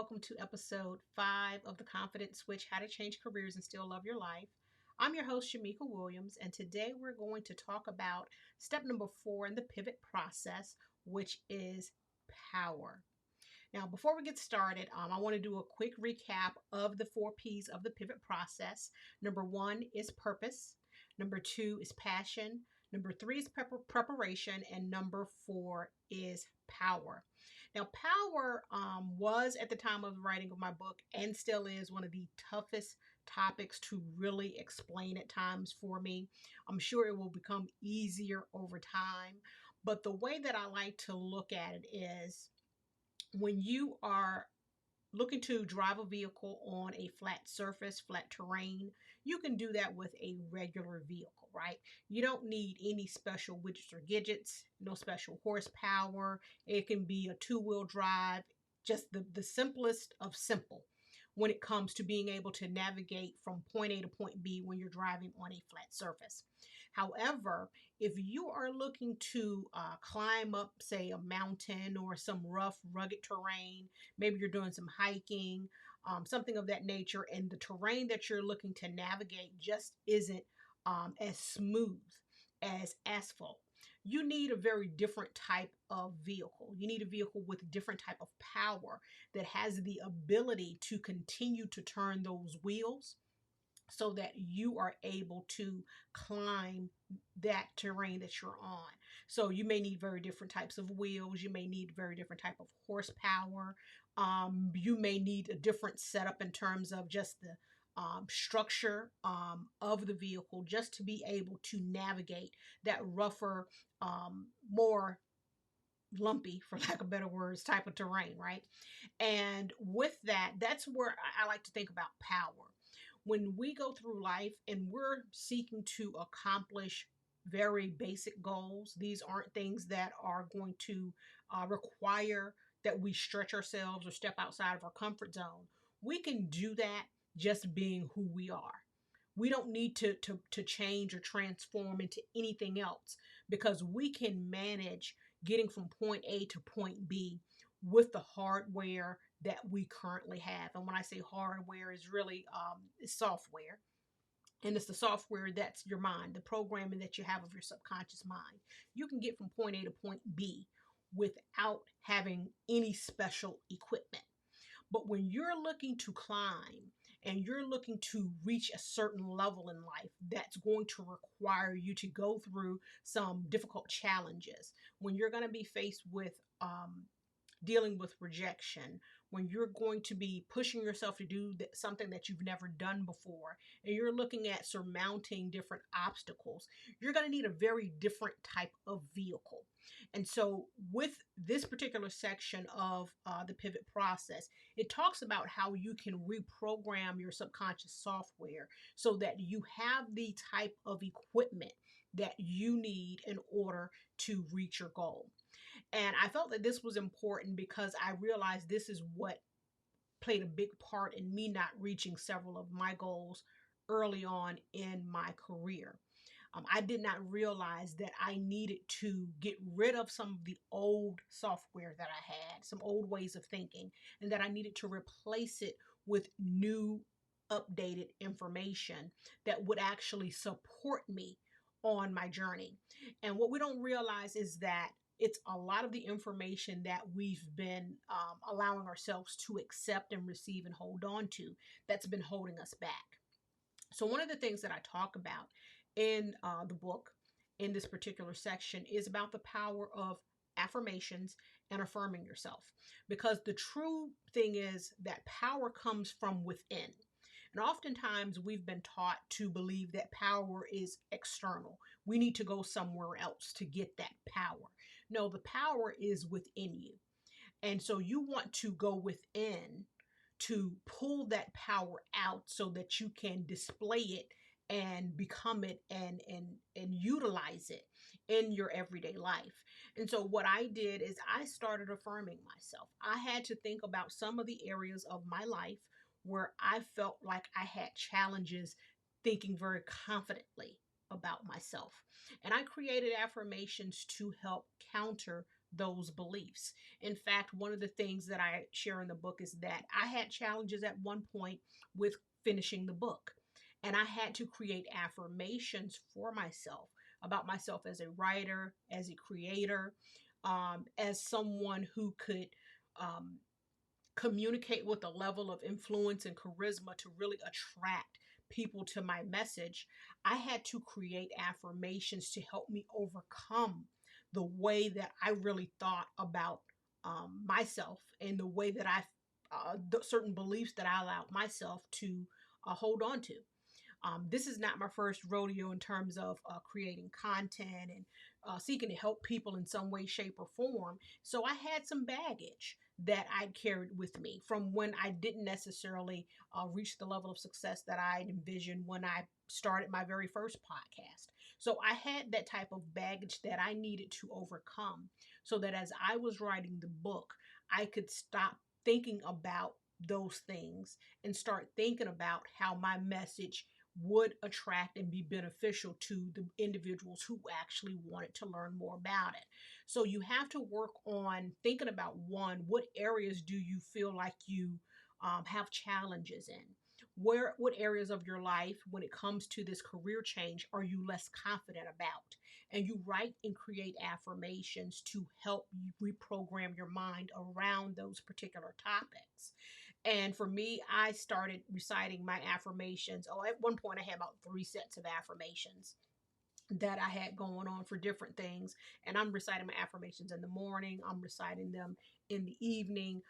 welcome to episode 5 of the Confidence Switch: How to Change Careers and Still Love Your Life. I'm your host, Shamika Williams, and today we're going to talk about step number 4 in the pivot process, which is power. Now, before we get started, I want to do a quick recap of the 4 P's of the pivot process. Number 1 is purpose. Number 2 is passion. Number 3 is preparation. And number 4 is power. Now, power was at the time of the writing of my book and still is one of the toughest topics to really explain at times for me. I'm sure it will become easier over time. But the way that I like to look at it is when you are looking to drive a vehicle on a flat surface, flat terrain, you can do that with a regular vehicle, right? You don't need any special widgets or gadgets, no special horsepower. It can be a two-wheel drive, just the simplest of simple when it comes to being able to navigate from point A to point B when you're driving on a flat surface. However, if you are looking to climb up, say, a mountain or some rough, rugged terrain, maybe you're doing some hiking, something of that nature, and the terrain that you're looking to navigate just isn't as smooth as asphalt. You need a very different type of vehicle. You need a vehicle with a different type of power that has the ability to continue to turn those wheels so that you are able to climb that terrain that you're on. So you may need very different types of wheels. You may need very different type of horsepower. You may need a different setup in terms of just the structure of the vehicle, just to be able to navigate that rougher, more lumpy, for lack of better words, type of terrain, right? And with that, that's where I like to think about power. When we go through life and we're seeking to accomplish very basic goals, these aren't things that are going to require that we stretch ourselves or step outside of our comfort zone. We can do that just being who we are. We don't need to change or transform into anything else, because we can manage getting from point A to point B with the hardware that we currently have. And when I say hardware, is really it's software. And it's the software that's your mind, the programming that you have of your subconscious mind. You can get from point A to point B without having any special equipment. But when you're looking to climb and you're looking to reach a certain level in life, that's going to require you to go through some difficult challenges. When you're going to be faced with dealing with rejection, when you're going to be pushing yourself to do something that you've never done before, and you're looking at surmounting different obstacles, you're going to need a very different type of vehicle. And so with this particular section of the pivot process, it talks about how you can reprogram your subconscious software so that you have the type of equipment that you need in order to reach your goal. And I felt that this was important because I realized this is what played a big part in me not reaching several of my goals early on in my career. I did not realize that I needed to get rid of some of the old software that I had, some old ways of thinking, and that I needed to replace it with new, updated information that would actually support me on my journey. And what we don't realize is that it's a lot of the information that we've been allowing ourselves to accept and receive and hold on to that's been holding us back. So one of the things that I talk about in the book, in this particular section, is about the power of affirmations and affirming yourself. Because the true thing is that power comes from within. And oftentimes we've been taught to believe that power is external. We need to go somewhere else to get that power. No, the power is within you. And so you want to go within to pull that power out so that you can display it and become it and utilize it in your everyday life. And so what I did is I started affirming myself. I had to think about some of the areas of my life where I felt like I had challenges thinking very confidently about myself. And I created affirmations to help counter those beliefs. In fact, one of the things that I share in the book is that I had challenges at one point with finishing the book. And I had to create affirmations for myself about myself as a writer, as a creator, as someone who could um, communicate with a level of influence and charisma to really attract people to my message. I had to create affirmations to help me overcome the way that I really thought about myself and the way that certain beliefs that I allowed myself to hold on to. This is not my first rodeo in terms of creating content and seeking to help people in some way, shape, or form. So I had some baggage that I carried with me from when I didn't necessarily reach the level of success that I envisioned when I started my very first podcast. So I had that type of baggage that I needed to overcome so that as I was writing the book, I could stop thinking about those things and start thinking about how my message would attract and be beneficial to the individuals who actually wanted to learn more about it. So you have to work on thinking about one, what areas do you feel like you have challenges in? What areas of your life, when it comes to this career change, are you less confident about? And you write and create affirmations to help you reprogram your mind around those particular topics. And for me, I started reciting my affirmations. Oh, at one point, I had about 3 sets of affirmations that I had going on for different things. And I'm reciting my affirmations in the morning, I'm reciting them in the evening,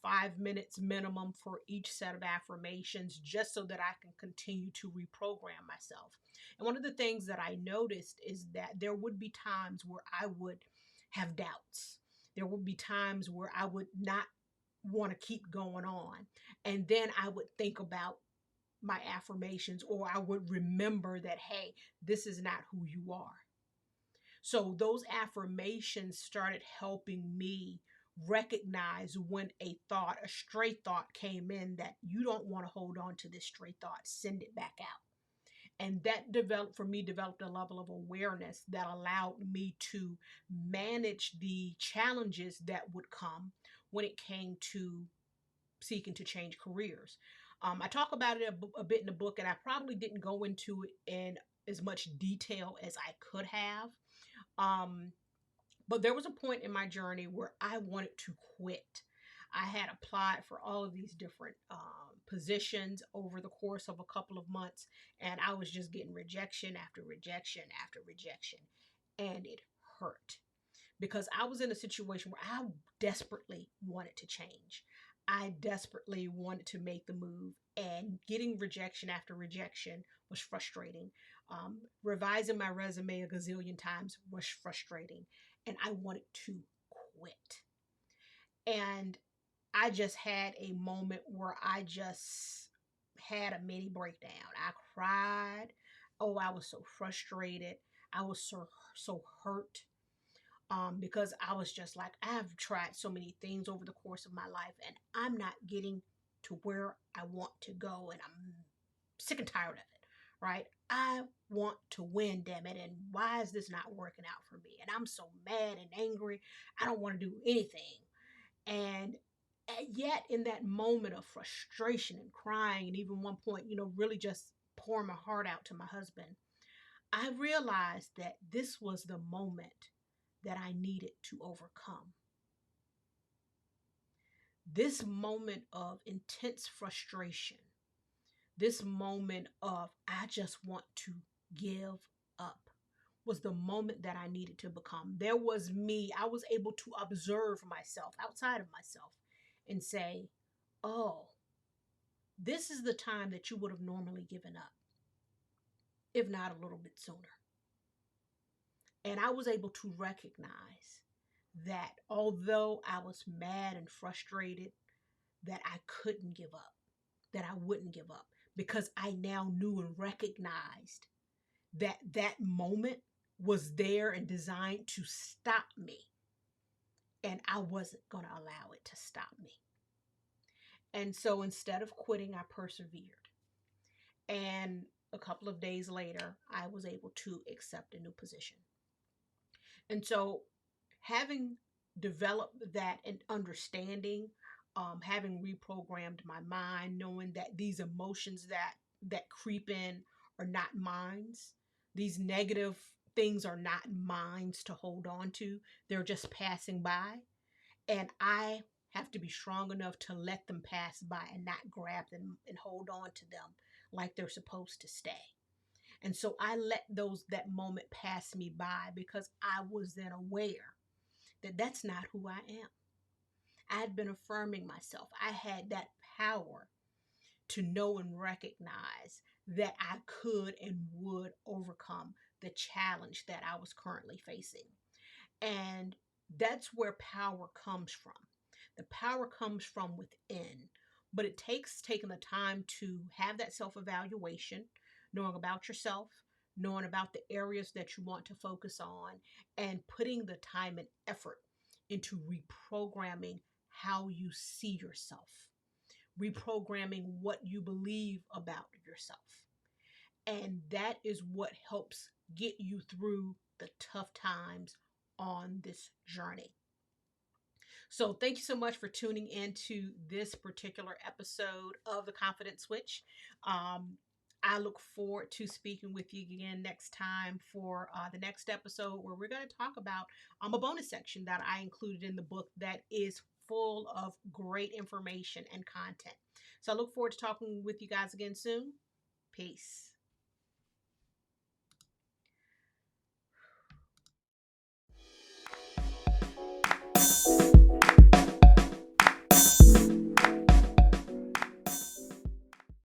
5 minutes minimum for each set of affirmations, just so that I can continue to reprogram myself. And one of the things that I noticed is that there would be times where I would have doubts. There would be times where I would not want to keep going on. And then I would think about my affirmations, or I would remember that, hey, this is not who you are. So those affirmations started helping me recognize when a thought, a stray thought came in, that you don't want to hold on to this stray thought, send it back out. And that developed a level of awareness that allowed me to manage the challenges that would come when it came to seeking to change careers. I talk about it a bit in the book, and I probably didn't go into it in as much detail as I could have. Um, but there was a point in my journey where I wanted to quit. I had applied for all of these different positions over the course of a couple of months, and I was just getting rejection after rejection after rejection. And it hurt because I was in a situation where I desperately wanted to change. I desperately wanted to make the move, and getting rejection after rejection was frustrating. Revising my resume a gazillion times was frustrating, and I wanted to quit. And I just had a moment where I just had a mini breakdown. I cried. Oh, I was so frustrated. I was so hurt, because I was just like, I've tried so many things over the course of my life, and I'm not getting to where I want to go, and I'm sick and tired of it, right? I want to win, damn it, and why is this not working out for me? And I'm so mad and angry. I don't want to do anything. And yet, in that moment of frustration and crying, and even one point, really just pouring my heart out to my husband, I realized that this was the moment that I needed to overcome. This moment of intense frustration, this moment of I just want to give up, was the moment that I needed to become. There was me. I was able to observe myself outside of myself and say, oh, this is the time that you would have normally given up, if not a little bit sooner. And I was able to recognize that although I was mad and frustrated, that I couldn't give up, that I wouldn't give up, because I now knew and recognized that that moment was there and designed to stop me. And I wasn't going to allow it to stop me. And so instead of quitting, I persevered. And a couple of days later, I was able to accept a new position. And so having developed that and understanding, having reprogrammed my mind, knowing that these emotions that creep in are not minds. These negative things are not minds to hold on to. They're just passing by. And I have to be strong enough to let them pass by and not grab them and hold on to them like they're supposed to stay. And so I let that moment pass me by because I was then aware that that's not who I am. I had been affirming myself. I had that power to know and recognize that I could and would overcome the challenge that I was currently facing. And that's where power comes from. The power comes from within, but it takes taking the time to have that self evaluation, knowing about yourself, knowing about the areas that you want to focus on, and putting the time and effort into reprogramming how you see yourself, reprogramming what you believe about yourself. And that is what helps get you through the tough times on this journey. So, thank you so much for tuning into this particular episode of The Confident Switch. I look forward to speaking with you again next time for the next episode, where we're going to talk about a bonus section that I included in the book that is full of great information and content. So, I look forward to talking with you guys again soon. Peace.